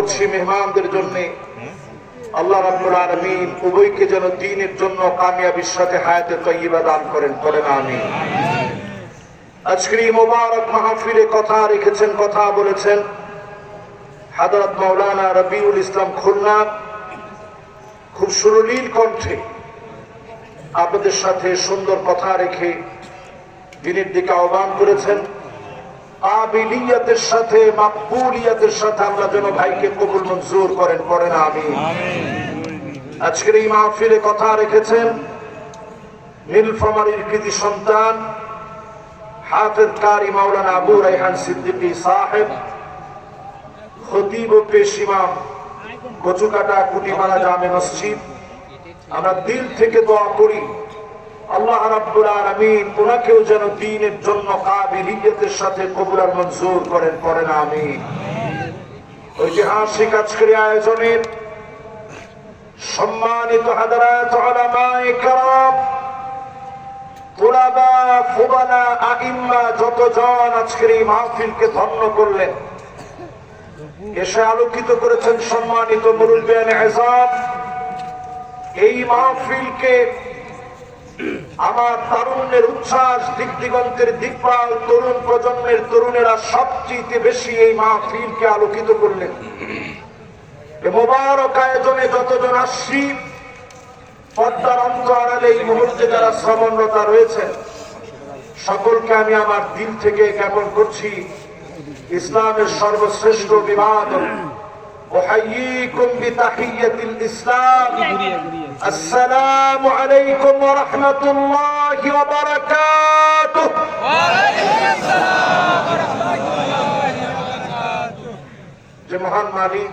করছি মেহমানদের জন্য। আল্লাহ রাব্বুল আলামিন উভয়কে যেন দ্বীনের জন্য কামিয়াবির সাথে হায়াতে তাইয়্যিবা দান করেন, পড়েন আমিন। আজকের এই মোবারক মাহফিলে কথা রেখেছেন, কথা বলেছেন হযরত মাওলানা রবিউল ইসলাম খুলনা। খুব সুরলীল কণ্ঠে আপনাদের সাথে সুন্দর কথা রেখে দ্বীনের দিকে আহ্বান করেছেন। কাবিলিয়াতের সাথে মাকবুলিয়াতের সাথে আল্লাহ যেন ভাইকে কবুল মঞ্জুর করেন, পড়েন আমিন। আজকের এই মাহফিলে কথা রেখেছেন নীলফামারীর কৃতি সন্তান হাফেজ কারি মাওলানা আবু রায়হান সিদ্দিকী সাহেব, খতিব ও পেশ ইমাম কচুকাটা কুটিমারা জামে মসজিদ। আমরা দিল থেকে দোয়া করি আল্লাহ রাব্বুল আলামিন ওনাকেও যেন দ্বীনের জন্য কাবিলিয়তের সাথে কবুল আর মঞ্জুর করেন, পড়েন আমিন। ঐতিহাসিক আজকের আয়োজনের সম্মানিত হাদারাত উলামায়ে কেরাম, তুলাবা, ফুবালা, আইম্মা যতজন আজকের এই মাহফিলকে ধন্য করলেন, এসে আলোকিত করেছেন সম্মানিত মুরব্বিয়ানে আযম। এই মাহফিলকে আমার তারুণ্যের উচ্ছ্বাস, দিক দিগন্তের দিকপাল তরুণ প্রজন্মের তরুণেরা সবচেয়ে বেশি এই মাহফিলকে আলোকিত করলেন। মোবারক আয়োজনে যতজন আসছি, পর্দার অন্তরালে এই মুহূর্তে যারা শ্রবণরতা রয়েছেন, সকলকে আমি আমার দিল থেকে জ্ঞাপন করছি ইসলামের সর্বশ্রেষ্ঠ অভিবাদন। أحييكم بتحية الإسلام، السلام عليكم ورحمة الله وبركاته। وعليكم السلام ورحمة الله وبركاته। যে মহান মালিক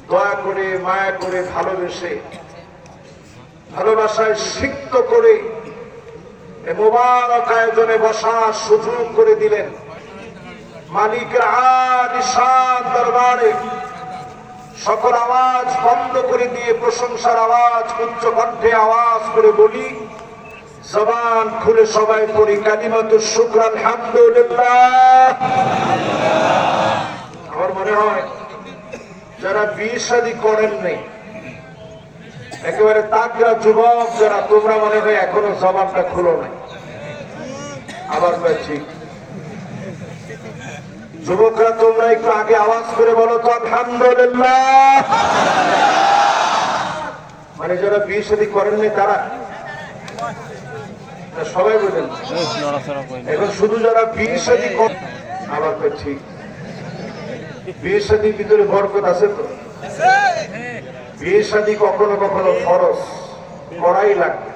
দয়া করে, মায়া করে, ভালোবেসে, ভালোবাসায় সিক্ত করে এ মোবারক আয়োজনে বসার সুযোগ করে দিলেন। মালিকের আলিশান দরবারে সকল আওয়াজ বন্ধ করে দিয়ে প্রশংসার আওয়াজ উচ্চ কণ্ঠে আওয়াজ করে বলি, জবান খুলে সবাই পড়ি কালিমাতুশ শুকর আলহামদুলিল্লাহ। আমার মনে হয় যারা বিয়ে শাদী করেন নাই, একেবারে তাগড়া যুবক যারা, তোমরা মনে হয় এখনো জবানটা খুলো নাই। আবার ঠিক যুবকরা, তোমরা একটু আগে আওয়াজ করে বলো তো আলহামদুলিল্লাহ। মানে যারা বিয়ে শাদী করেন নাই তারা সবাই বলেন, এখন শুধু যারা বিয়ে শাদী করেন। আবার ঠিক বিয়ে শাদীর ভিতরে বরকত আছে তো। বিয়ে শাদী কখনো কখনো ফরজ, করাই লাগবে।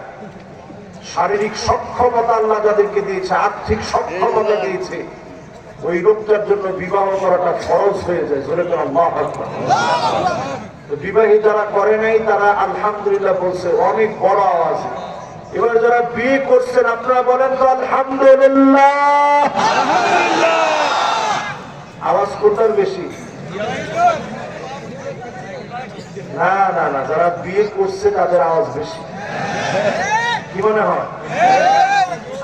শারীরিক সক্ষমতা আল্লাহ যাদেরকে দিয়েছে, আর্থিক সক্ষমতা দিয়েছে, ওই লোকটার জন্য বিবাহ করাটা ফরজ হয়ে যায়। বিবাহী যারা করে নাই তারা আলহামদুলিল্লাহ বলছে অনেক বড় আওয়াজ। এবার যারা বিয়ে করছেন আপনারা বলেন তো আলহামদুলিল্লাহ। আওয়াজ কোনটার বেশি? না না না, যারা বিয়ে করছে তাদের আওয়াজ বেশি। কি মনে হয়?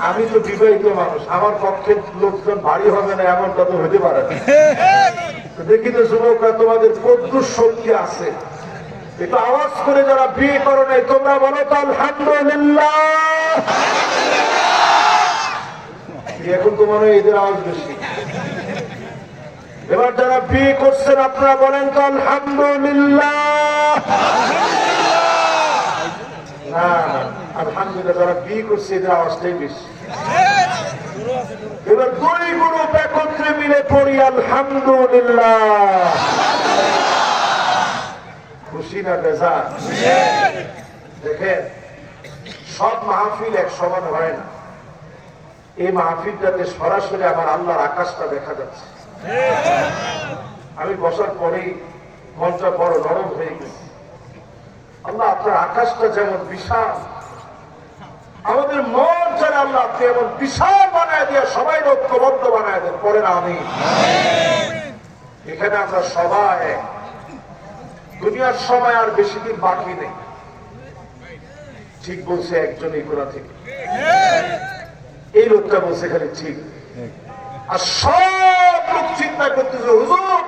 আমি তো বিবাহিত মানুষ, আমার পক্ষে লোকজন ভারী হবে না এমনটা তো হতে পারে না। দেখি তো যুবকরা, তোমাদের কত শক্তি আছে, একটু আওয়াজ করে যারা বিয়ে করো নাই তোমরা বলো তো আলহামদুলিল্লাহ। এখন তো মনে হয় এদের আওয়াজ বেশি। এবার যারা বিয়ে করছেন আপনারা বলেন তো আলহামদুলিল্লাহ। না না, আলহামদুলিল্লাহ যারা বিয়ে করছে এদের আওয়াজটাই বেশি। এবার দুই গ্রুপ একত্রে মিলে পড়ি আলহামদুলিল্লাহ। খুশি না বেজার? দেখেন, সব মাহফিল এক সমান হয় না। এই মাহফিলটাতে সরাসরি আমার আল্লাহর আকাশটা দেখা যাচ্ছে। আমি বসার পরেই মনটা বড় নরম হয়ে গেছে। আল্লাহ আপনার আকাশটা যেমন বিশাল, আমাদের মন যেন আল্লাহ আপনি এমন বিশাল বানায় দিয়ে সবাই ঐক্যবদ্ধ বানায় দেন, পড়েন আমিন। এখানে আমরা সবাই, দুনিয়ার সময় আর বেশি দিন বাকি নেই। ঠিক বলছে একজন এই কোণা থেকে, এই লোকটা বলছে খালি ঠিক। আর সব লোক চিন্তা করতেছে হুজুর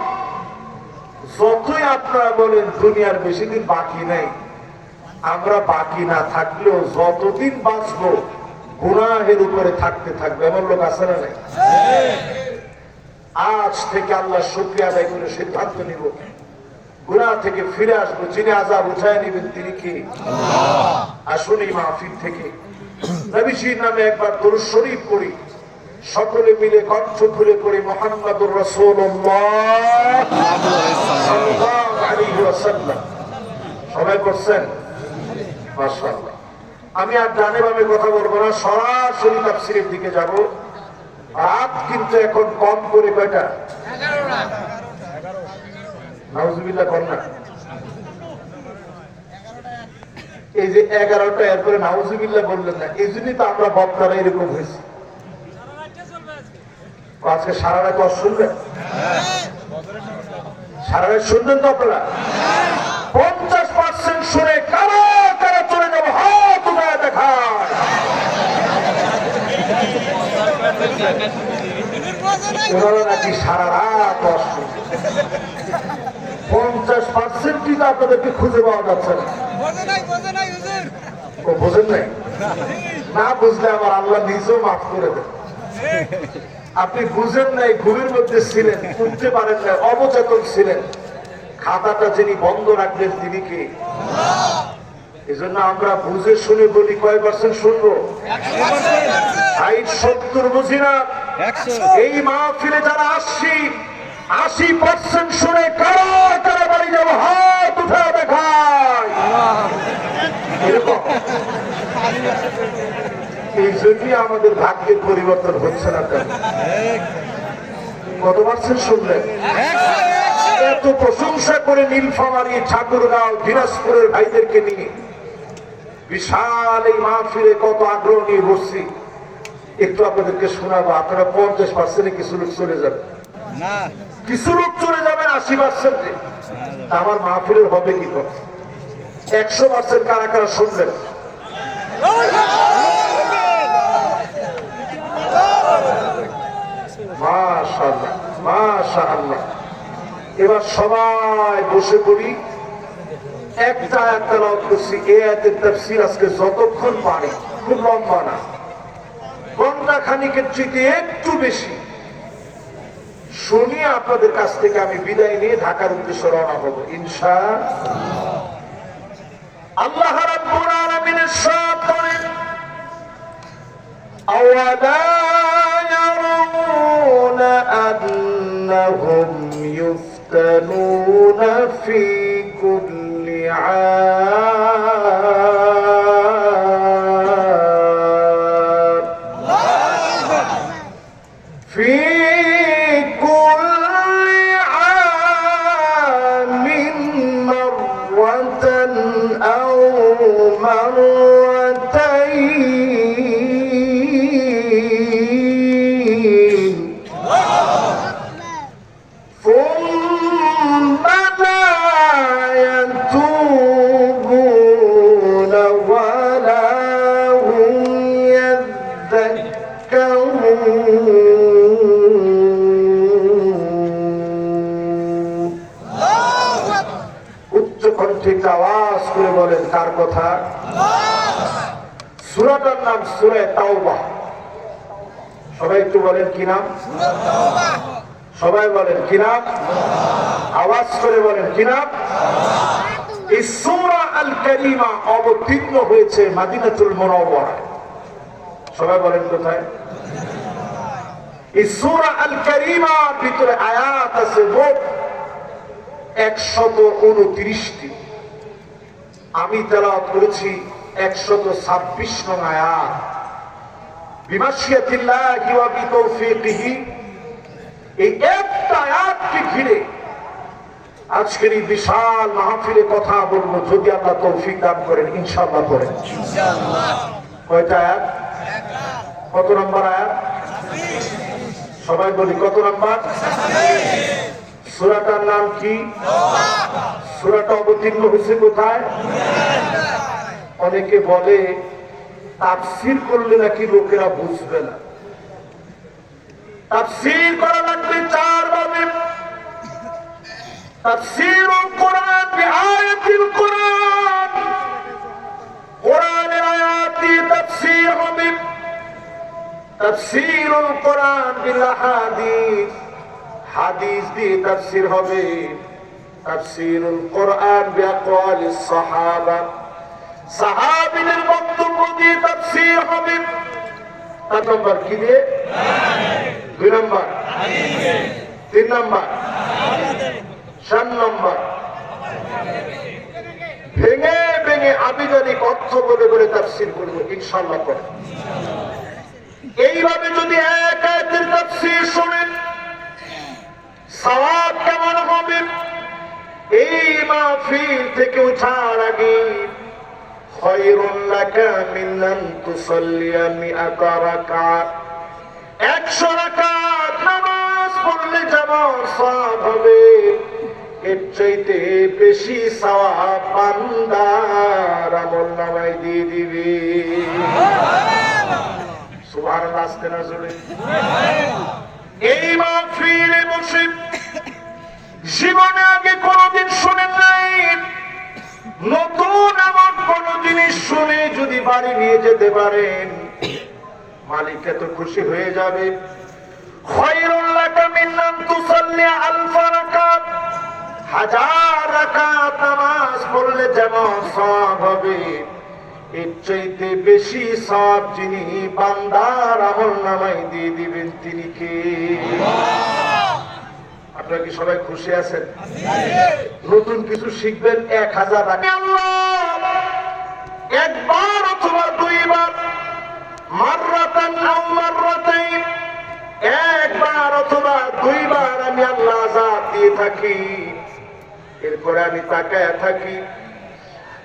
যতই আপনারা বলেন দুনিয়ার বেশি দিন বাকি নেই, আমরা বাকি না থাকলেও যতদিন বাঁচবো গুনাহের উপরে থাকতে থাকবে, এমন লোক আছে না নাই? আজ থেকে আল্লাহ শুকরিয়া আদায় করে সিদ্ধান্ত নিব, গুনাহ থেকে ফিরে আসবো। যিনি আযাব উঠায় নিবেন তিনি কি? আসুন এই মাহফিল থেকে নবীজির নামে একবার দরুদ শরীফ পড়ি, সকলে মিলে কণ্ঠ খুলে পড়ি মুহাম্মাদুর রাসূলুল্লাহ সাল্লাল্লাহু আলাইহি ওয়াসাল্লাম। সবাই করছেন? মাশাআল্লাহ। আমি আর ডানে বামে কথা বলবো না, সরাসরি তাফসীরের দিকে যাব। রাত কিন্তু এখন কম করে কয়টা? 11টা। নাউজুবিল্লাহ কোন না? এই যে 11টা, এরপরে নাউজুবিল্লাহ বললেন না, এই জন্যই তো আমরা বক্তারা এরকম হয়েছে। আজকে সারা রাত শুনবেন? সারা রাত শুনবেন তো আপনারা? 50% শুনে কারা কারা চলে যাবো হাত উঠায় দেখায়। ওনারা নাকি সারা রাত 50%ই তো আপনাদেরকে খুঁজে পাওয়া যাচ্ছে না। ও বোঝেন নাই? না বুঝলে আমার আল্লাহ নিজেও মাফ করে দেন। আপনি বুঝেন নাই, ঘুমের মধ্যে ছিলেন, উঠতে পারেন না, অবচেতন ছিলেন। খাতাটা যিনি বন্ধ রাখবেন তিনি কি? এজন্য আমরা বুঝে শুনে বলি, কয় পার্সেন্ট শুনবো? 60-70 বুঝি না। এই মাহফিলে যারা 80% শুনে কারা কারা বাড়ি যাবো হাত উঠে দেখায়। এরকম এই জন্যই আমাদের ভাগ্যের পরিবর্তন হচ্ছে না। কত পার্সেন্ট শুনলেন? এত প্রশংসা করে নীলফামারী, ঠাকুরগাঁও, দিনাজপুরের ভাইদেরকে নিয়ে বিশাল এই মাহফিলে কত আগ্রহ নিয়ে বসছি। একটু আপনাদেরকে শোনাবো। আপনারা 50% কিছু লোক চলে যাবে, কিছু লোক চলে যাবেন 80%। আমার মাহফিলের হবে কি করে? 100% কারা কারা শুনবেন? মাশাআল্লাহ, মাশাআল্লাহ। এবার সবাই বসে পড়ি। একটা আয়াত তেলাওয়াত করছি, এই আয়াতের তাফসীর আজকে যতক্ষণ পারি, খুব লম্বা না, ঘন্টা খানিকের চেয়ে একটু বেশি শুনিয়ে আপনাদের কাছ থেকে আমি বিদায় নিয়ে ঢাকার উদ্দেশ্যে রওনা হব ইনশাআল্লাহ। আল্লাহ রাব্বুল আলামিনের সাথ করেন, আওয়ালা ইয়ারুনা আন্নাহুম ইফতানুনা ফি কুল্লি আম ফি আওয়াজ করে বলেন কার কথা? সূরাটার নাম সূরা তাওবা। সবাই একটু বলেন কি নাম? সবাই বলেন কি নাম? আওয়াজ করে বলেন কি নাম? এই সূরা আল কারীমা অবতীর্ণ হয়েছে মদিনাতুল মুনাওয়ারায়। সবাই বলেন কোথায়? এই সূরা আল কারীমার ভিতরে আয়াত আছে মোট 129টি। আমি তেলাওয়াত করেছি 126 নং আয়াত। বিমাশিয়াতিল্লাহি ওয়া বিতৌফিকিহি, এই একটা আয়াতকে ঘিরে আজকের এই বিশাল মাহফিলে কথা বলবো, যদি আল্লাহ তৌফিক দান করেন ইনশাআল্লাহ। করেন ইনশাআল্লাহ। কয়টা আয়াত? কত নম্বর আয়াত? সবাই বলি কত নম্বর? সূরাটার নাম কি? সূরাটা অবতীর্ণ হয়েছে কোথায়? অনেকে বলে তাফসীর করলে নাকি লোকেরা বুঝবে না। তাফসীর করা লাগবে 4 ভাবে। তাফসীরুল কোরআন বিআয়াতিল কোরআন, কোরআনের আয়াত দিয়ে তাফসীর হবে। তাফসীরুল কোরআন বিল হাদিস, হাদিস দিয়ে তাফসীর হবে। তাফসীরুল কোরআন বিআকওয়ালিস সাহাবা, সাহাবীদের বক্তব্য দিয়ে তাফসীর হবে। 4 নম্বর কি দিয়ে? 2 নম্বর 3 নম্বর 4 নম্বর ভেঙে ভেঙে আবিধানিক অর্থ বলে বলে তাফসীর করব ইনশাআল্লাহ। করে এইভাবে যদি এক আয়াতের তাফসীর শুনেন সওয়াব কেমন হবে? এই মাহফিল থেকে উঠার আগে খায়রুন লাকা মিন আন তুসাল্লিয়া মিআতা রাকাত, 100 রাকাত নামাজ পড়লে যেমন সওয়াব হবে, এর চাইতে বেশি সওয়াব বান্দার আমলনামায় দিয়ে দিবে। সুবহানাল্লাহ। আস্তে না জোরে। এই মাহফিলে বসে জীবনে আগে কোনদিন শুনেন নাই, নতুন এমন কোন জিনিস শুনে যদি বাড়ি নিয়ে যেতে পারেন মালিক এত খুশি হয়ে যাবে। খায়রুল লাকা মিন আন তুসাল্লিয়া আলফা রাকাত, 1000 রাকাত নামাজ পড়লে যেমন সওয়াব হবে, এর চাইতে বেশি সওয়াব যিনি বান্দার আমলনামায় দিয়ে দিবেন তিনি কে? আপনারা কি সবাই খুশি আছেন? নতুন কিছু শিখবেন 1000 রাকাত, একবার অথবা 2 বার, মাররাতান আও মাররাতাইন, একবার অথবা 2 বার আমি আল্লাহ আযাব দিয়ে থাকি, এরপরে আমি তাকায় থাকি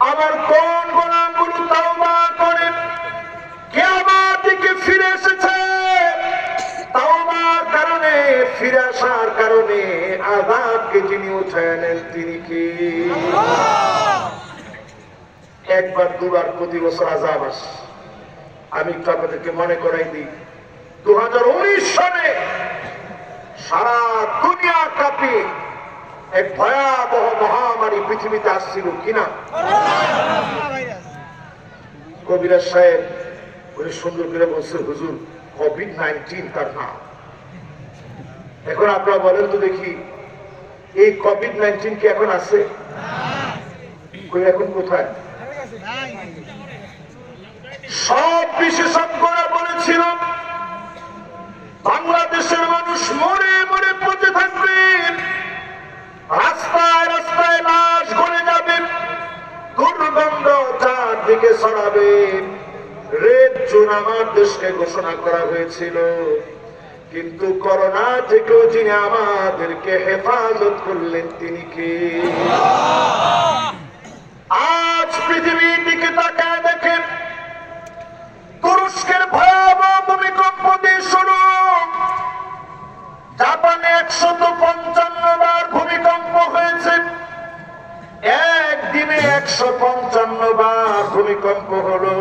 আমার কোন গোলামগুলো তাওবা করে কিয়ামত থেকে ফিরে এসেছে, তাওবার কারণে ফিরে আসার কারণে আযাবকে যিনি উঠায় নেন তিনি কি? একবার 2 বার প্রতি বছর আযাব আসে। আমি একটু আপনাদেরকে মনে করাই দিই, 2019 সালে সারা দুনিয়া কাঁপিয়ে এক ভয়াবহ মহামারী পৃথিবীতে আসছিল কিনা? কবিরাজ সাহেব উনি সুন্দর করে বলছে, হুজুর কোভিড-19 তার নাম। এখন আপনারা বলেন তো দেখি, এই কোভিড-19 কি এখন আছে? এখন কোথায়? সব বিশেষজ্ঞরা বলেছিল বাংলাদেশের মানুষ মরে মরে পচে থাকবে, রাস্তায় রাস্তায় লাশ গলে যাবে, দুর্গন্ধ চারদিকে ছড়াবে। রেড জোন আমার দেশকে ঘোষণা করা হয়েছিল, কিন্তু করোনা থেকেও যিনি আমাদেরকে হেফাজত করলেন তিনি কে? আজ পৃথিবীর দিকে তাকায় দেখেন, তুরস্কের ভয়াবহ ভূমিকম্প দিয়ে শুরু, জাপানে 155 বার ভূমিকম্প হয়েছে, একদিনে 155 বার ভূমিকম্প হলো,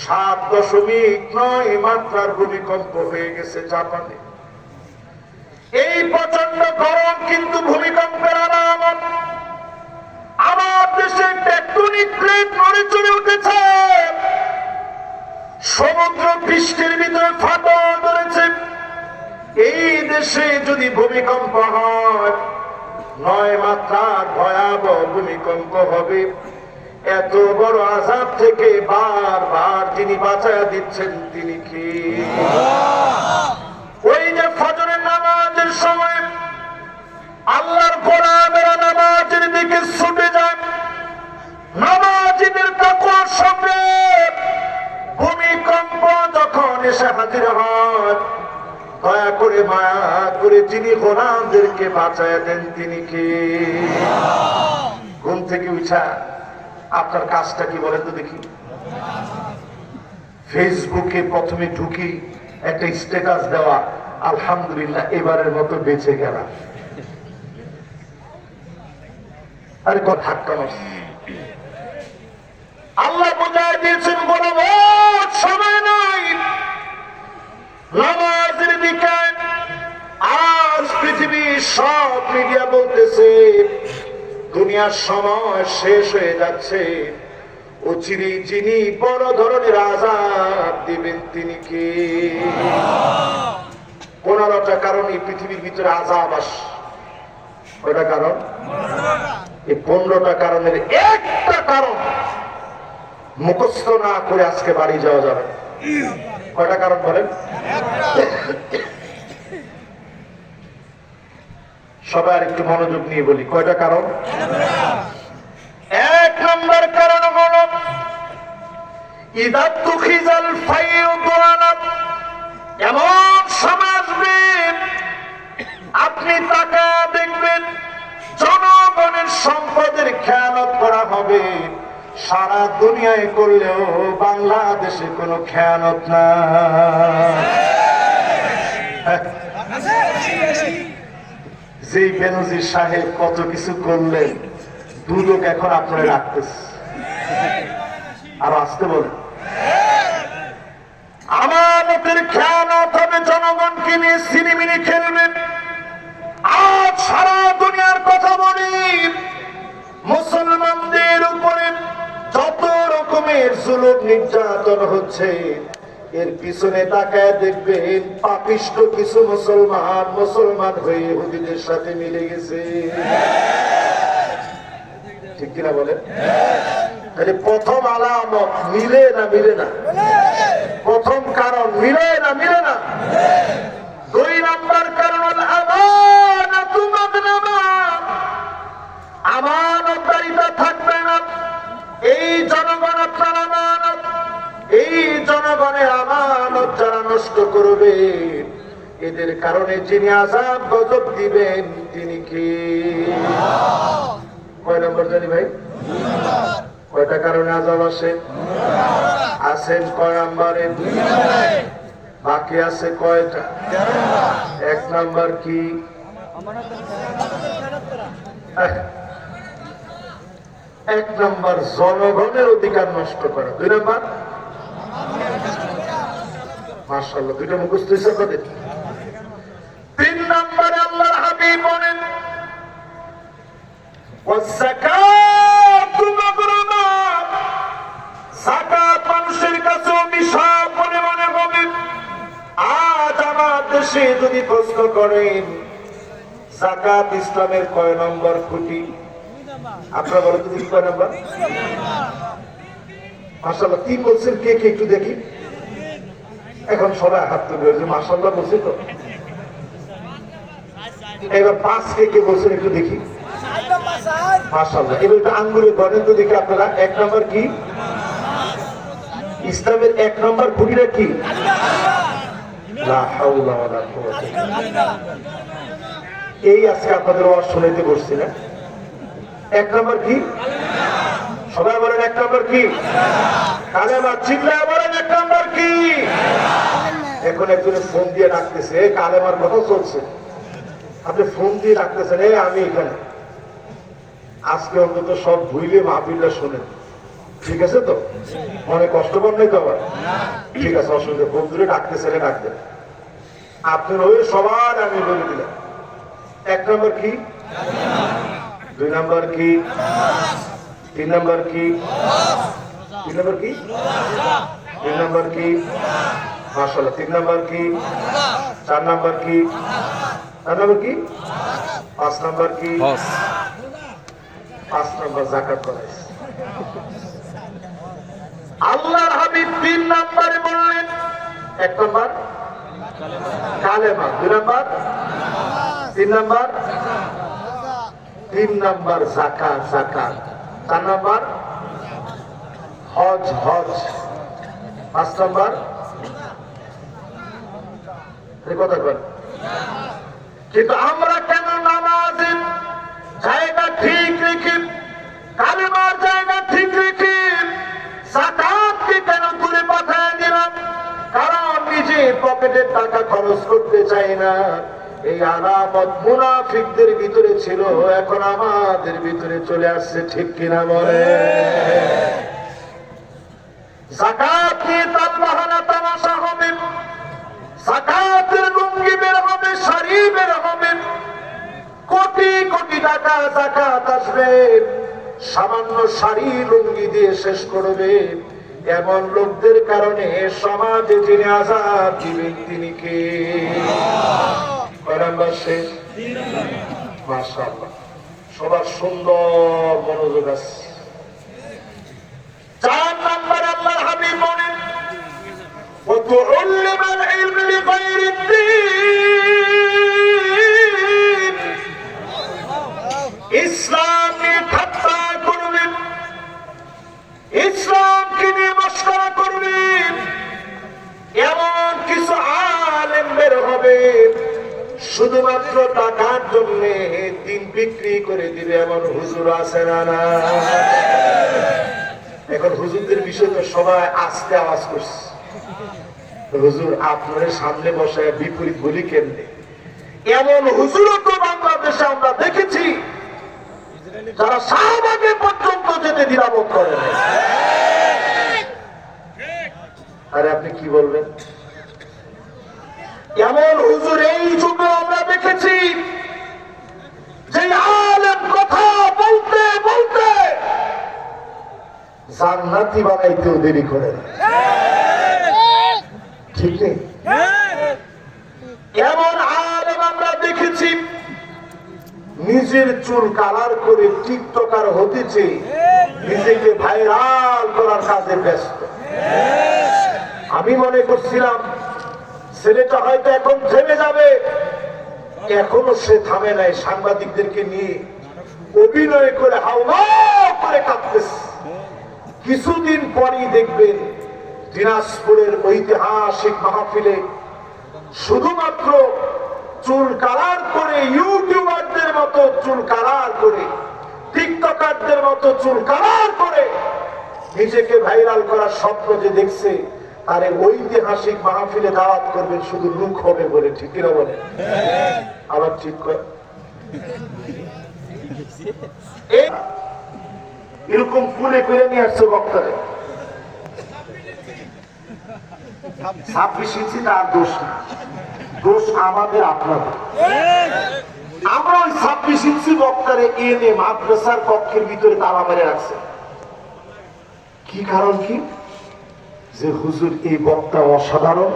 7.9 মাত্রার ভূমিকম্প হয়ে গেছে জাপানে। এই প্রচন্ড গরম কিন্তু ভূমিকম্পের আলামত। আমার দেশে টেকটনিক প্লেট নড়ে চড়ে উঠেছে, সমুদ্র পৃষ্ঠের ভিতরে ফাটল ধরেছে। এই দেশে যদি ভূমিকম্প হয় 9 মাত্রার ভয়াবহ ভূমিকম্প হবে। এত বড় আযাব থেকে বারবার যিনি বাঁচায়া দিচ্ছেন তিনি কি? ওই যে ফজরের নামাজের সময় আল্লাহর গোলামেরা নামাজের দিকে ছুটে যায়, নামাজীদের তাকওয়ার সঙ্গে ভূমিকম্প যখন এসে হাজির হয়, দয়া করে মায়া করে যিনি গোলামদেরকে বাঁচায়া দেন তিনি কি? ঘুম থেকে উঠা আপনার কাজটা কি বলেন তো দেখি? ফেসবুকে প্রথমে ঢুকি একটা স্ট্যাটাস দেওয়া, আলহামদুলিল্লাহ এবারের মতো বেঁচে গেলাম। আরে কথা আল্লাহ বোঝায় দিয়েছেন গোলাম, সময় নাই নামাজের দিকে। আজ পৃথিবীর সব মিডিয়া বলতেছে দুনিয়ার সময় শেষ হয়ে যাচ্ছে, অচিরেই যিনি বড় ধরনের আযাব দিবেন তিনি কে? 15টা কারণ এই পৃথিবীর ভিতরে আযাব আসে। কয়টা কারণ? এই 15টা কারণের একটা কারণ মুখস্থ না করে আজকে বাড়ি যাওয়া যাবে। কয়টা কারণ বলেন? সবাই আর একটু মনোযোগ নিয়ে বলি, কয়টা কারণ? 1 নম্বর কারণ হলো ইদা তুখিজাল ফায়ুদানাত, এমন সময় আসবে আপনি তাকা দেখবেন জনগণের সম্পদের খেয়ানত করা হবে, সারা দুনিয়ায় করলেও বাংলাদেশে কোনো খেয়ানত না। যে বেনজির সাহেব কত কিছু করলেন, দুদক এখন আপনারা রাখতেছে। আর আসতে বলেন আমানতের খেয়ানত হবে, জনগণকে নিয়ে সিনেমিনি খেলবেন। আজ সারা দুনিয়ার কথা বলি, মুসলমানদের উপরে যত রকমের জুলুম নির্যাতন হচ্ছে, এর পিছনে তাকায় দেখবেন পাপিষ্ঠ কিছু মুসলমান হয়ে ইহুদিদের সাথে মিলে গেছে। ঠিক কিনা বলেন? তাহলে প্রথম আলামত মিলে না মিলে না? প্রথম কারণ মিলে না মিলে না? 2 নম্বর কারণ আমানাতু মাগনামা, আমানতদারিতা থাকবে না। এই জনগণ আপনার আমানত, এই জনগণের আমানত যারা নষ্ট করবে, এদের কারণে যিনি আযাব গজব দিবেন তিনি কি? কয় নম্বর জানি ভাই? কয়টা কারণে আযাব আসে? আসেন কয় নম্বরে? বাকি আছে কয়টা? 1 নম্বর কি? 1 নম্বর জনগণের অধিকার নষ্ট করা। 2 নম্বর মাশাআল্লাহ, 2টা মুখস্থ হয়েছে আপনাদের। 3 নম্বরে আল্লাহর হাবিব বলেন ওয়াযাকাতু মাগরুমা, যাকাত মানুষের কাছে অভিশাপ মনে মনে হবে। আজ আমার দেশে যদি প্রশ্ন করেন যাকাত ইসলামের কয় নম্বর খুঁটি, আপনারা বলেন তো কয় নম্বর? মাশাআল্লাহ, কি বলছেন কে কে একটু দেখি। এখন সবাই হাত তুলবে, মাশাআল্লাহ বলছি তো। এবার 5 কে বলছেন একটু দেখি। মাশাআল্লাহ, এবার একটু আঙ্গুলে গণেন তো দেখি আপনারা। 1 নম্বর কি? ইসলামের 1 নম্বর খুঁটিটা কি? লা হাওলা ওয়ালা কুওয়াতা ইল্লা বিল্লাহ। এই আজকে আপনাদের ওয়াজ শুনাইতে বসছি না। 1 নম্বর কি? সবাই বলেন 1 নম্বর কি? কালেমা। চিল্লায় বলেন 1 নম্বর কি? এখন একজনে ফোন দিয়ে ডাকতেছে, কালেমার কথা চলছে, আপনি ফোন দিয়ে ডাকতেছেন আমি এখানে। আজকে অন্তত সব ভুইলে মাহফিলটা শোনেন, ঠিক আছে তো? মনে কষ্ট কর নাই তো আবার? ঠিক আছে, অসুবিধা। ফোন দূরে ডাকতেছেন, ডাকতেন আপনার হয়ে সবার আমি বলে দিলাম। 1 নম্বর কি? 2 নম্বর কি? 3 নম্বর কি? 3 নম্বর কি? 3 নম্বর কি? মাশাআল্লাহ। 3 নম্বর কি? 4 নম্বর কি? 4 নম্বর কি? 5 নম্বর কি? 5 নম্বর যাকাত করাইছে। আল্লাহর হাবিব 3 নম্বরে বললেন, 1 নম্বর কালেমা, 2 নম্বর, 3 নম্বর, 3 নম্বর যাকাত, 4 নম্বর হজ, 5 নম্বর কথা বল। কিন্তু আমরা কেন নামাজের জায়গা ঠিক রেখে, কালেমার জায়গা ঠিক রেখে যাকাতকে কেন দূরে পাঠিয়ে দিলাম? কারণ নিজে পকেটের টাকা খরচ করতে চাই না। এই আলামত মুনাফিকদের ভিতরে ছিল, এখন আমাদের ভিতরে চলে আসছে। ঠিক কিনা বলে? যাকাত নিয়ে তালবাহানা তামাশা হবে, যাকাতের লুঙ্গি বের হবে, শাড়ি বের হবে, কোটি কোটি টাকা যাকাত আসবে, সামান্য শাড়ি লুঙ্গি দিয়ে শেষ করবে। এমন লোকদের কারণে সমাজে যিনি আযাব দিবেন তিনি কে? কয় নাম্বার শেষ? মাশাআল্লাহ, সবার সুন্দর মনোযোগ আছে। 4 নাম্বার আল্লাহর হাবিব বলেন, وَتُعَلِّمَ الْعِلْمَ لِغَيْرِ الدِّينِ। ইসলাম নিয়ে ঠাট্টা করবেন, ইসলামকে নিয়ে মশকরা করবেন, এমন কিছু আলেম বের হবে শুধুমাত্র টাকার জন্য দিন বিক্রি করে দিবে, এমন হুজুর আছে না? না, এখন হুজুরদের বিষয় তো সবাই আস্তে আওয়াজ করছে, হুজুর আপনার সামনে বসায় বিপরীত বলি কেমনে? এমন হুজুরও তো বাংলাদেশে আমরা দেখেছি যারা শাহবাগে পর্যন্ত যেতে দ্বিধাবোধ করে না। আরে আপনি কি বলবেন? এমন হুজুর এই যুগে আমরা দেখেছি যে আলেম কথা বলতে বলতে জান্নাতি বানাইতেও দেরি করে না, ঠিক নেই? এমন আলেম আমরা দেখেছি নিজের চুল কালার করে টিকটকার হতেছে, নিজেকে ভাইরাল করার কাজে ব্যস্ত। আমি মনে করছিলাম ছেলেটা হয়তো এখন থেমে যাবে, এখনো সে থামে নাই, সাংবাদিকদেরকে নিয়ে অভিনয় করে হাওয়া করে কাঁদতেছে। কিছুদিন পরই দেখবেন দিনাজপুরের ঐতিহাসিক মাহফিলে শুধুমাত্র চুল কালার করে, ইউটিউবারদের মতো চুল কালার করে, টিকটকারদের মতো চুল কালার করে নিজেকে ভাইরাল করার স্বপ্ন যে দেখছে, তারে ঐতিহাসিক মাহফিলে দাওয়াত করবেন শুধু লুক হবে বলে, ঠিক কিনা বলে? আবার ঠিক করে এরকম ফুলে করে নিয়ে আসছে বক্তারে। 26 ইঞ্চি তার দোষ না, দোষ আমাদের আপনাদের। আমরা ওই 26 ইঞ্চি বক্তারে এনে মাদ্রাসার কক্ষের ভিতরে তালা মেরে রাখছে। কি কারণ? কি যে হুজুর এই বক্তা অসাধারণ,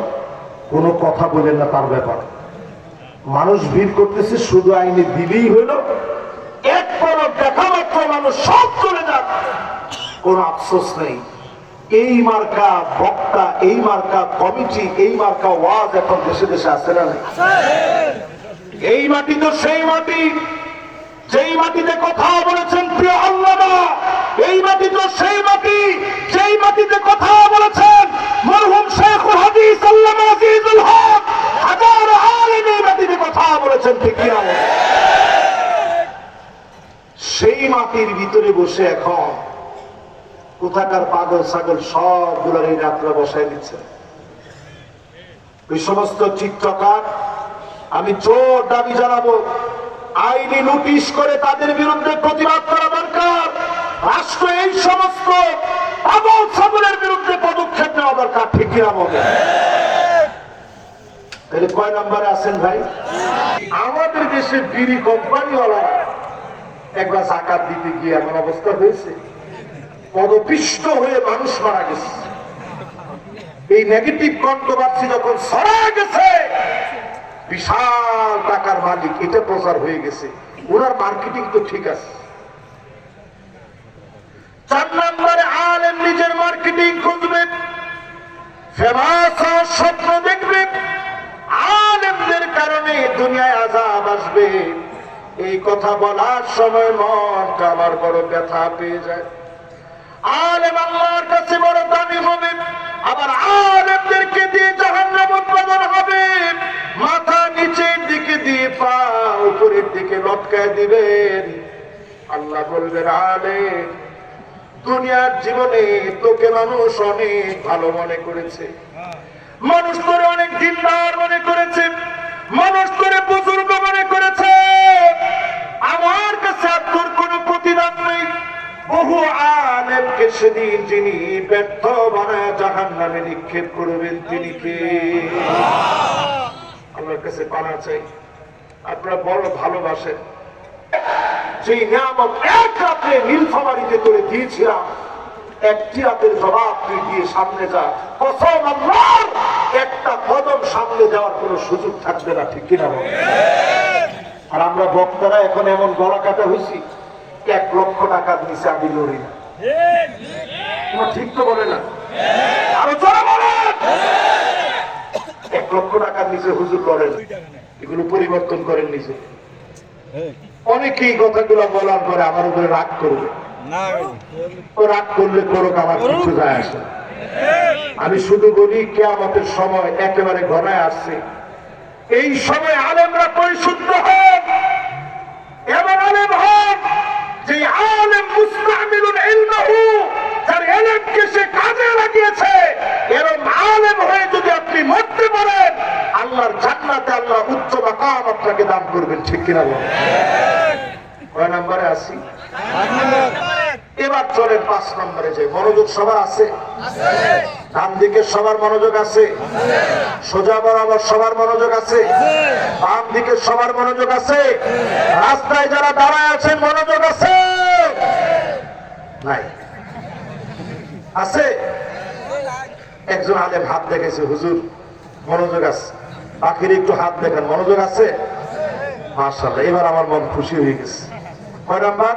কোনো কথা বলেন না তার ব্যাপারে। মানুষ ভিড় করতেছে, শুধু আইনে দিলেই হলো, এক পলক দেখা মাত্র মানুষ সব চলে যাক, কোন আফসোস নেই। এই মার্কা বক্তা, এই মার্কা কমিটি, এই মার্কা ওয়াজ এখন দেশে দেশে আছে না? এই মাটি তো সেই মাটি যেই মাটিতে কথা বলেছেন প্রিয় আল্লামা, এই মাটি তো সেই মাটি যেই মাটিতে কথা বলেছেন মরহুম শেখুল হাদিস আল্লামা আজিজুল হক। হাজারো আলেম এই মাটিতে কথা বলেছেন, ঠিক কি না? সেই মাটির ভিতরে বসে এখন কোথাকার পাগল ছাগল সবগুলোর এই রাত্রা বসায় দিচ্ছে। ওই সমস্ত টিকটকার আমি জোর দাবি জানাবো, আইনি নোটিশ করে তাদের বিরুদ্ধে প্রতিবাদ করা দরকার। রাষ্ট্র এই সমস্ত পাগল ছাগলের বিরুদ্ধে পদক্ষেপ নেওয়া দরকার, ঠিক কিনা বলে? তাহলে কয় নম্বরে আছেন ভাই? আমাদের দেশে বিড়ি কোম্পানিওয়ালা একবার জাকাত দিতে গিয়ে এমন অবস্থা হয়েছে, পদপিষ্ট হয়ে মানুষ মারা গেছে। এই নেগেটিভ কন্ট্রোভার্সি যখন ছড়ায় গেছে, বিশাল টাকার মালিক এটা প্রচার হয়ে গেছে, ওনার মার্কেটিং তো ঠিক আছে। 4 নম্বরে আলেম নিজের মার্কেটিং খুঁজবে, ফেমাস হওয়ার স্বপ্ন দেখবে। আলেমদের কারণে দুনিয়ায় আযাব আসবে, এই কথা বলার সময় মনটা আমার বড় ব্যথা পেয়ে যায়। আলেম আল্লাহর কাছে বড় দামি হবে, আবার আলেমদেরকে দিয়ে জাহান্নাম উৎপাদন হবে। মাথা নিচের দিকে দিয়ে পা উপরের দিকে লটকায় দিবেন। আল্লাহ বলবেন, আলেম দুনিয়ার জীবনে তোকে মানুষ অনেক ভালো মনে করেছে, মানুষ তোরে অনেক দিনদার মনে করেছে, মানুষ তোরে বুজুর্গ মনে করেছে, আমার কাছে আর তোর কোনো প্রতিদান নেই। বহু আলেমকে সেদিন যিনি ব্যর্থ বানায় জাহান্নামে নিক্ষেপ করবেন তিনি কে? আল্লাহর কাছে পানা চাই। আপনারা বড় ভালোবাসেন, সেই নিয়ামত এক রাতে নীলফামারীতে করে দিয়েছিলাম, একটি রাতের জবাব তুই দিয়ে সামনে যা, কসম আল্লাহর একটা কদম সামনে যাওয়ার কোনো সুযোগ থাকবে না, ঠিক কিনা বল? আর আমরা বক্তারা এখন এমন গলা কাটা হয়েছি, 1 লক্ষ টাকার নিচে আমি লড়ি না। ঠিক তো বলে না? আরো জোরে বলেন। 1 লক্ষ টাকার নিচে হুজুর লড়েন, এগুলো পরিবর্তন করেন নিজে। অনেকেই কথাগুলো বলার পরে আমার উপরে রাগ করবে, রাগ করলে করুক, আমার কিছু যায় আসে। আমি শুধু বলি কিয়ামতের সময় একেবারে ঘনায় আসছে। এই সময় আলেমরা পরিশুদ্ধ হন, এমন আলেম হন যে আলেম মুস্তামিলুন ইলমাহু, যার ইলমকে সে কাজে লাগিয়েছে, এরকম আলেম হয়ে যদি আপনি মরতে পারেন, আল্লাহর জান্নাতে আল্লাহ উচ্চ মাকাম আপনাকে দান করবেন, ঠিক কিনা বলেন? কয় নম্বরে আসি? এবার চলেন 5 নম্বরে যাই। মনোযোগ সবার আছে? ডান দিকে সবার মনোযোগ আছে? সোজা বরাবর সবার মনোযোগ আছে? বাম দিকে সবার মনোযোগ আছে? রাস্তায় যারা দাঁড়ায় আছেন মনোযোগ আছে? নাই? আছে? একজন আলেম হাত দেখেছে, হুজুর মনোযোগ আছে। বাকির একটু হাত দেখেন, মনোযোগ আছে? মাশাআল্লাহ, এবার আমার মন খুশি হয়ে গেছে। কয় নাম্বার?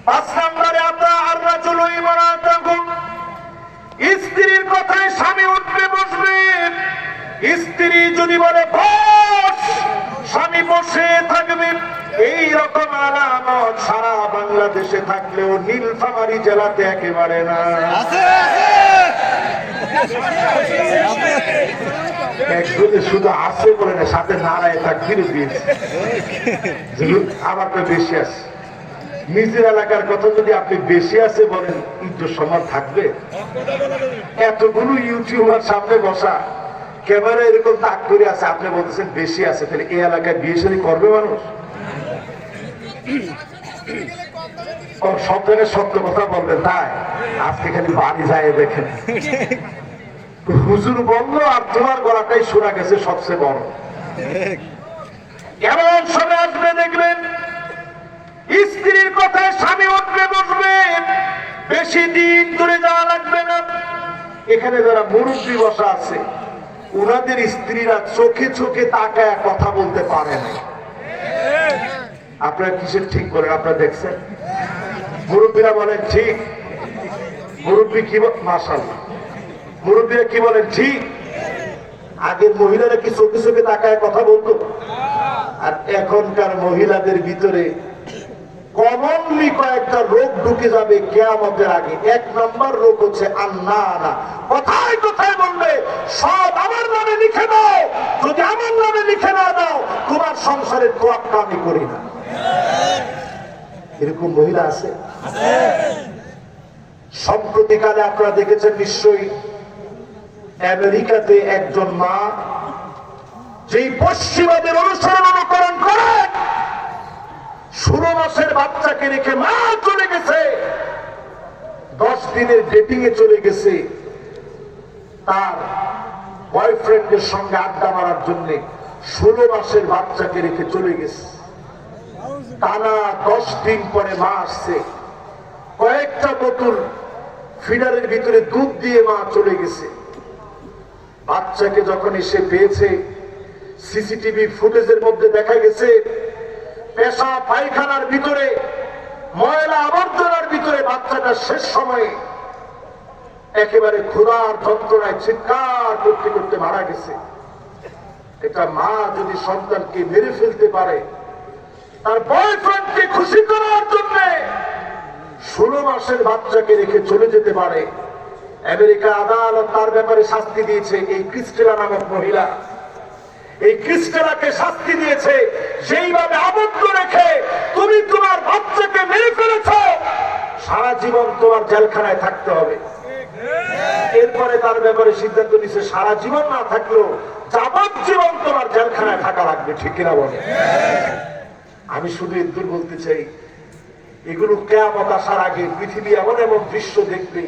5 নম্বরে আমরা আর-রাজুলু ইমরাতাহু, স্ত্রীর কথায় স্বামী উঠবে বসবে। স্ত্রী যদি বলে বস, স্বামী বসে থাকবে। এই রকম আলামত সারা বাংলাদেশে থাকলেও নীলফামারী জেলাতে একেবারে না। শুধু আছে বলে না, সাথে নারায় তাকবীর দিয়েছে। আমার তো বেশি আছে। নিজের এলাকার কথা যদি আপনি বেশি আছে বলেন, ইজ্জত সম্মান থাকবে? এতগুলো ইউটিউবার সামনে বসা, ক্যামেরা এরকম তাক করে আছে, আপনি বলতেছেন বেশি আছে, তাহলে এই এলাকায় বিয়ে শাদী করবে মানুষ? সব জায়গায় সত্য কথা বলবেন, তাই আজকে খালি বাড়ি যায় দেখেন। হুজুর বললো আর তোমার গলাটাই শোনা গেছে সবচেয়ে বড়। এমন সময় আসবে দেখবেন স্ত্রীর কথায় স্বামী উঠবে বসবে, বেশি দিন ধরে যাওয়া লাগবে না। এখানে যারা মুরব্বী বসা আছে, উনাদের স্ত্রীরা চোখে চোখে তাকায় কথা বলতে পারে না। আপনারা কিসের ঠিক বলেন? আপনারা দেখছেন মুরব্বীরা বলেন ঠিক, মুরব্বী কি মাশাআল্লাহ, মুরব্বীরা কি বলেন ঠিক? আগের মহিলারা কি চোখে চোখে তাকায় কথা বলতো? আর এখনকার মহিলাদের ভিতরে কমনলি কয়েকটা রোগ ঢুকে যাবে কিয়ামতের আগে। 1 নম্বর রোগ হচ্ছে আন্নানা, কথায় কথায় বলবে সব আমার নামে লিখে দাও, যদি আমার নামে লিখে না দাও তোমার সংসারের তোয়াক্কা আমি করি না। এরকম মহিলা আছে? সম্প্রতিকালে আপনারা দেখেছেন নিশ্চয়ই, আমেরিকাতে একজন মা যেই পশ্চিমাদের অনুসরণ অনুকরণ করে 16 মাসের বাচ্চাকে রেখে মা চলে গেছে, 10 দিনের ডেটিং এ চলে গেছে তার বয়ফ্রেন্ডের সঙ্গে আড্ডা মারার জন্য। 16 মাসের বাচ্চাকে রেখে চলে গেছে। টানা 10 দিন পরে মা আসছে, কয়েকটা বোতল ফিডারের ভিতরে দুধ দিয়ে মা চলে গেছে। বাচ্চাকে যখন এসে পেয়েছে, সিসিটিভি ফুটেজের মধ্যে দেখা গেছে পেশাব পায়খানার ভিতরে, ময়লা আবর্জনার ভিতরে বাচ্চাটা শেষ সময়ে একেবারে ক্ষুধার যন্ত্রণায় চিৎকার করতে করতে মারা গেছে। এটা মা যদি সন্তানকে মেরে ফেলতে পারে, তার বয়ফ্রেন্ডকে খুশি করার জন্য 16 মাসের বাচ্চাকে রেখে চলে যেতে পারে, আমেরিকা আদালত তার ব্যাপারে শাস্তি দিয়েছে। এই ক্রিস্টেলা নামক মহিলা, এই ক্রিস্টেলাকে শাস্তি দিয়েছে সেইভাবে আবদ্ধ রেখে তুমি তোমার বাচ্চাকে মেরে ফেলেছ, সারা জীবন তোমার জেলখানায় থাকতে হবে। এরপরে তার ব্যাপারে সিদ্ধান্ত নিচ্ছে সারা জীবন না থাকলেও যাবজ্জীবন তোমার জেলখানায় থাকা লাগবে, ঠিক কিনা বলে? আমি শুধু এদুর বলতে চাই, এগুলো কিয়ামত আসার আগে পৃথিবী এমন এমন দৃশ্য দেখবে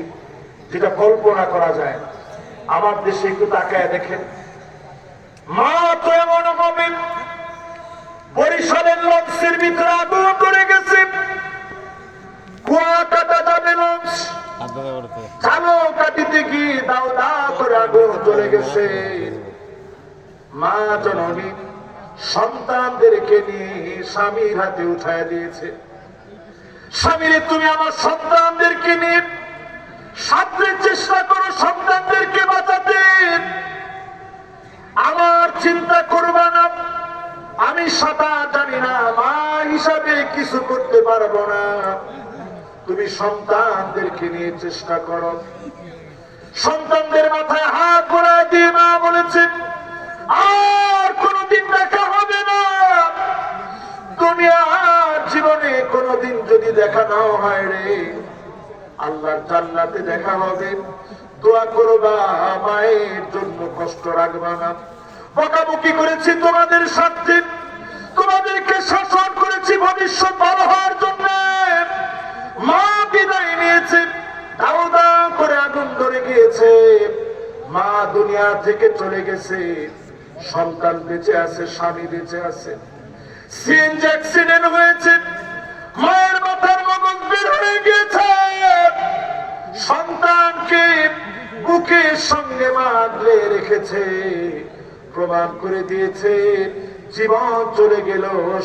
যেটা কল্পনা করা যায়। আমার দেশে একটু তাকায় দেখেন, মা তো এমন হবে বরিশালের লঞ্চের ভিতরে আগুন ধরে গেছে, কুয়া কাটা যাবে লঞ্চ, চালো কাটিতে গিয়ে দাও দাও করে আগুন ধরে গেছে। মা জননী সন্তানদেরকে নিয়ে স্বামীর হাতে উঠায় দিয়েছে। স্বামীরে, তুমি আমার সন্তানদেরকে নিয়ে সাঁতরের চেষ্টা করো, সন্তানদেরকে বাঁচাতে। আমার চিন্তা করবা না, আমি সাঁতার জানি না, মা হিসাবে কিছু করতে পারবো না, তুমি সন্তানদেরকে নিয়ে চেষ্টা করো। সন্তানদের মাথায় হাত বোলায় দিয়ে মা বলেছে, আর কোনদিন দেখা হবে না, দুনিয়ার জীবনে কোনদিন যদি দেখা নাও হয় রে, আল্লাহর জান্নাতে দেখা হবে। দোয়া করবা, মায়ের জন্য কষ্ট রাখবা না। বকাবকি করেছি তোমাদের সাথে, তোমাদেরকে শাসন করেছি ভবিষ্যৎ ভালো হওয়ার জন্য। মা বিদায় নিয়েছে, দাও দাও করে আগুন ধরে গিয়েছে, মা দুনিয়া থেকে চলে গেছে, সন্তান বেঁচে আছে, স্বামী বেঁচে আছে। সিএনজি অ্যাক্সিডেন্ট হয়েছে, মায়ের মাথার মগজ বের হয়ে গিয়েছে, সন্তানকে বুকের সঙ্গে মা আগলে রেখেছে, প্রমাণ করে দিয়েছে জীবন চলে গেল,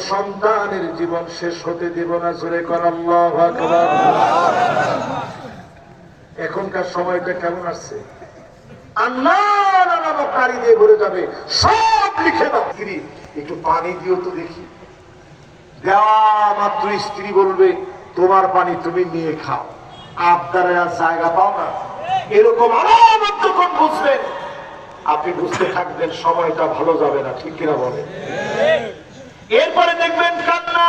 সন্তানের জীবন শেষ হতে দেব না। জোরে কর আল্লাহু আকবার। এখনকার সময়টা কেমন আসছে, আল্লাহ নামক কারি দিয়ে ভরে যাবে, সব লিখে দাও। একটু পানি দিও তো দেখি। দেওয়া মাত্র স্ত্রী বলবে, তোমার পানি তুমি নিয়ে খাও, আবদারের আর জায়গা পাও না। এরকম আলামত যখন বুঝবেন, আপনি বুঝতে থাকবেন সময়টা ভালো যাবে না, ঠিক কিনা বলে। এরপরে দেখবেন কান্না,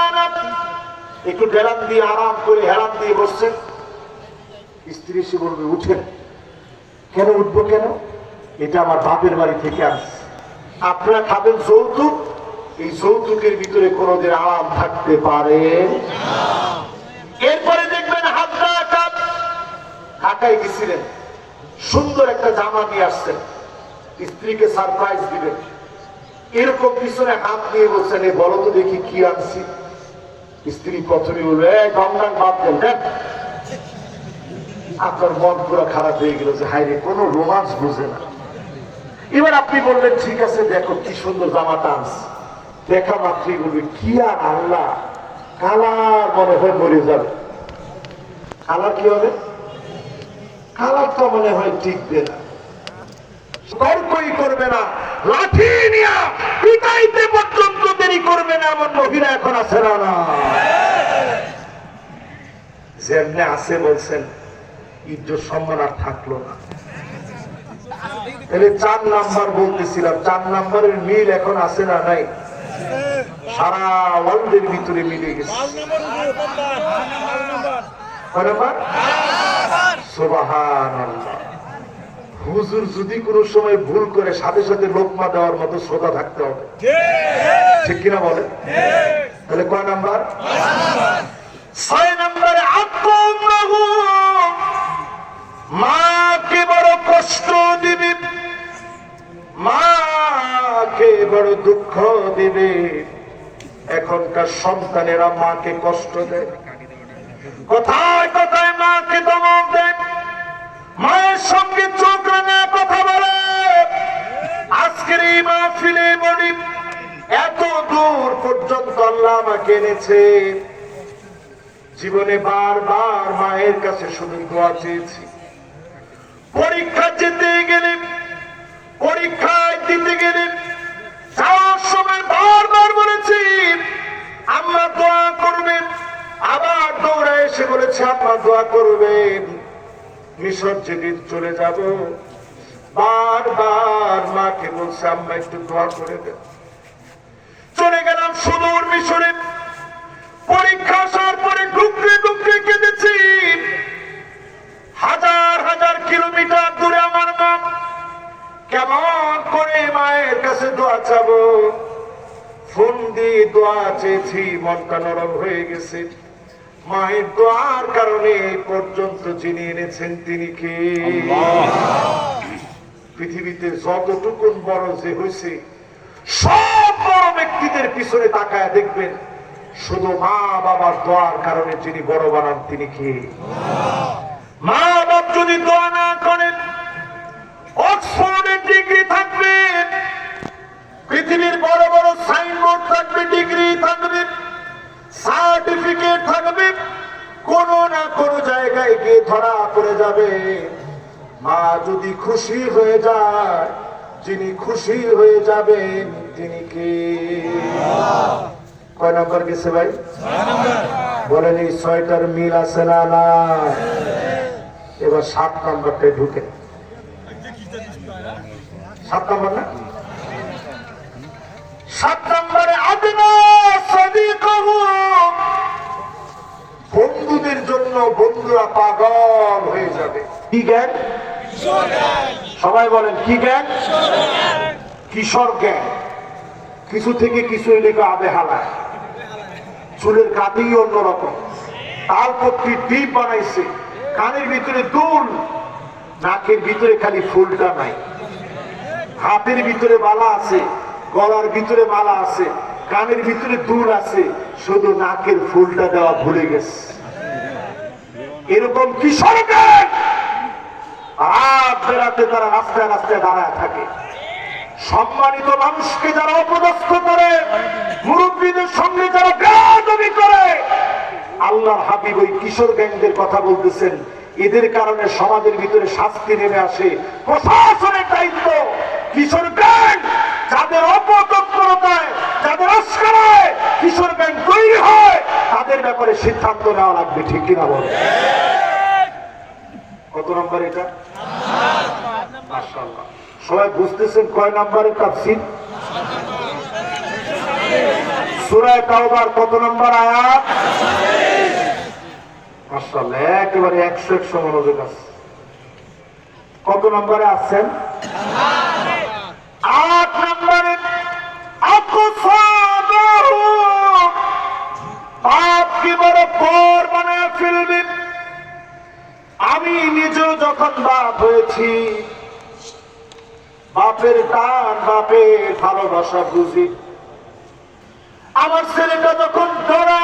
একটু ডেরান দিয়ে আরাম করে হেরান দিয়ে বসছেন, স্ত্রী এসে বলবে, উঠেন। কেন উঠবো কেন? এটা আমার বাপের বাড়ি থেকে আসছে, আপনারা খাবেন যৌতুক, এই যৌতুকের ভিতরে কোনদিন আরাম থাকতে পারে। এরপরে দেখবেন হাতটা ঢাকায় গেছিলেন, সুন্দর একটা জামা নিয়ে আসছেন, স্ত্রীকে সারপ্রাইজ দিবেন, এরকম পিছনে হাত নিয়ে বলছেন, বলো তো দেখি কি আনছি। স্ত্রী প্রথমে বলবে, গঙ্গান বাদ দেন। আপনার মন পুরো খারাপ হয়ে গেল যে হায় রে, কোনো রোমান্স বুঝে না। এবার আপনি বললেন, ঠিক আছে দেখো কি সুন্দর জামাটা আনছি। দেখা মাত্রই বলবে, কি আর আল্লাহ, কালার মনে হয় মরে যাবে। কালার কি হবে? কালারটা মনে হয় টিকবে না। তর্কই করবে না, লাঠি নিয়ে পিটাইতে পর্যন্ত দেরি করবে না, এমন মহিলা এখন আছে না? যেমনি আছে বলছেন, ইজ্জত সম্মান আর থাকলো না। তাহলে 4 নাম্বার বলতেছিলাম, 4 নাম্বারের মিল এখন আছে না নাই? সারা ওয়ার্ল্ডের ভিতরে মিলে গেছে। সুবহানাল্লাহ। হুজুর যদি কোনো সময় ভুল করে সাথে সাথে লোকমা দেওয়ার মতো শ্রোতা থাকতে হবে, ঠিক কিনা বলে? তাহলে কয় নাম্বার? 6 নম্বরে মাকে বড় কষ্ট দিবে, মাকে বড় দুঃখ দিবে। এখনকার সন্তানেরা মাকে কষ্ট দেয়, কথায় কথায় মাকে দমক দেয়, মায়ের সঙ্গে চোখ রাঙা কথা বলে। আজকের এই মাহফিলে বলি, এত দূর পর্যন্ত আল্লাহ আমাকে এনেছে, জীবনে বারবার মায়ের কাছে শুধু দোয়া চেয়েছি। পরীক্ষা যেতে গেলে, পরীক্ষায় দিতে গেলে, যাওয়ার সময় বারবার বলেছি আম্মা দোয়া করবেন, আবার দৌড়ে এসে বলেছে আম্মা দোয়া করবেন। মিশর যেদিন চলে যাব, বারবার মাকে বলছে আম্মা একটু দোয়া করে দেন। চলে গেলাম সুদূর মিশরে, পরীক্ষা আসার পরে ডুকরে ডুকরে কেঁদেছি। হাজার হাজার কিলোমিটার দূরে আমার মা, কেমন করে মায়ের কাছে দোয়া চাবো। ফোন দিয়ে দোয়া চেয়েছি, মনটা নরম হয়ে গেছে। মায়ের দোয়ার কারণে পর্যন্ত যিনি এনেছেন তিনি কে? পৃথিবীতে যতটুকুন বড় যে হয়েছে, সব বড় ব্যক্তিদের পিছনে তাকায় দেখবেন শুধু মা বাবার দোয়ার কারণে যিনি বড় বানান তিনি কি? মা বাপ যদি দোয়া না করেন, অক্সফোর্ডের ডিগ্রি থাকবে, পৃথিবীর বড় বড় সাইনবোর্ড থাকবে, ডিগ্রি থাকবে, সার্টিফিকেট থাকবে, কোন না কোন জায়গায় গিয়ে ধরা পড়ে যাবে। মা যদি খুশি হয়ে যায়, যিনি খুশি হয়ে যাবেন তিনি কে? কয় নম্বর গেছে ভাই? বলেন এই 6টার মিল আছে না? না। এবার 7 নম্বরটায় ঢুকে। 7 নম্বর না? 7 নম্বরে আদনা সাদিকাহু, বন্ধুদের জন্য বন্ধুরা পাগল হয়ে যাবে। কি জ্ঞান? সবাই বলেন কি জ্ঞান? কিশোর জ্ঞান। কিছু থেকে কিছু এলাকা আবেহালা, চুলের কাটিং অন্যরকম, তালপত্রি ডিপ বানাইছে, কানের ভিতরে দুল, নাকের ভিতরে খালি ফুলটা নাই, হাতের ভিতরে মালা আছে, গলার ভিতরে মালা আছে, কানের ভিতরে দুল আছে, শুধু নাকের ফুলটা দেওয়া ভুলে গেছে। এরকম কিশোর জ্ঞান রাত বেড়াতে তারা রাস্তায় রাস্তায় দাঁড়ায় থাকে। সম্মানিত মানুষকে যারা অপদস্থ করে, মুরব্বীদের সঙ্গে যারা বেয়াদবি করে, আল্লাহর হাবিব ওই কিশোর গ্যাংদের কথা বলতেছেন। এদের কারণে সমাজের ভিতরে শাস্তি নেমে আসে। প্রশাসনের দায়িত্ব কিশোর গ্যাং যাদের অপতৎপরতায়, যাদের আস্কারায় কিশোর গ্যাং তৈরি হয়, তাদের ব্যাপারে সিদ্ধান্ত নেওয়া লাগবে। ঠিক কিনা বলে? কত নম্বর এটা? মাশাআল্লাহ। সবাই বুঝতেছেন কয় নম্বরের তাফসীর? সূরা তাওবার কত নম্বর আয়াত? মাশাআল্লাহ, একেবারে 100 মনোযোগ আছে। কত নম্বরে আছেন? 8 নম্বরে। আকসাদাহু, পাপকে বড় পর বানায় ফেলবে। আমি নিজেও যখন বাপ হয়েছি, বাপের টান, বাপের ভালোবাসা বুঝি। আমার ছেলেটা যখন ধরা